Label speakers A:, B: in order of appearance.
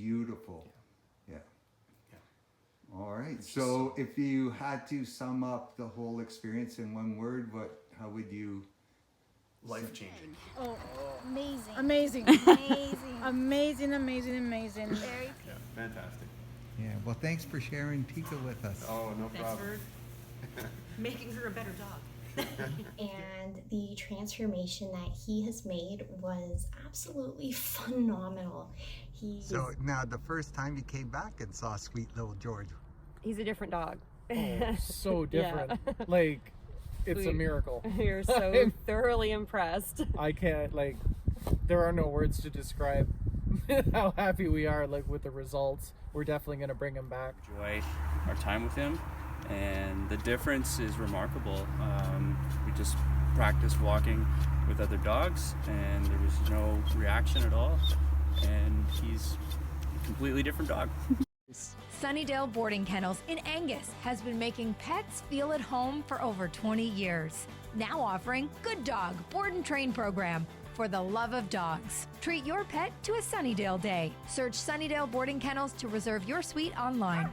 A: beautiful. Yeah.
B: Yeah.
A: All right. So if you had to sum up the whole experience in one word, how would you?
B: Life changing.
C: Oh,
D: Amazing.
C: amazing.
D: Amazing.
C: Amazing, amazing, amazing.
D: Very
B: Yeah, fantastic.
A: Yeah. Well, thanks for sharing Tika with us.
B: Oh, no
E: Thanks
B: problem.
E: for making her a better dog.
D: And the transformation that he has made was absolutely phenomenal.
A: So now the first time you came back and saw sweet little George.
F: He's a different dog.
G: Oh, so different.
F: Yeah.
G: Like, it's a miracle.
F: You're so thoroughly impressed.
G: I can't, like, there are no words to describe how happy we are, like, with the results. We're definitely going to bring him back.
H: Enjoy our time with him, and the difference is remarkable. We just practiced walking with other dogs, and there was no reaction at all, and he's a completely different dog.
I: Sunnidale Boarding Kennels in Angus has been making pets feel at home for over 20 years. Now offering Good Dog Board and Train program for the love of dogs. Treat your pet to a Sunnydale day. Search Sunnydale Boarding Kennels to reserve your suite online.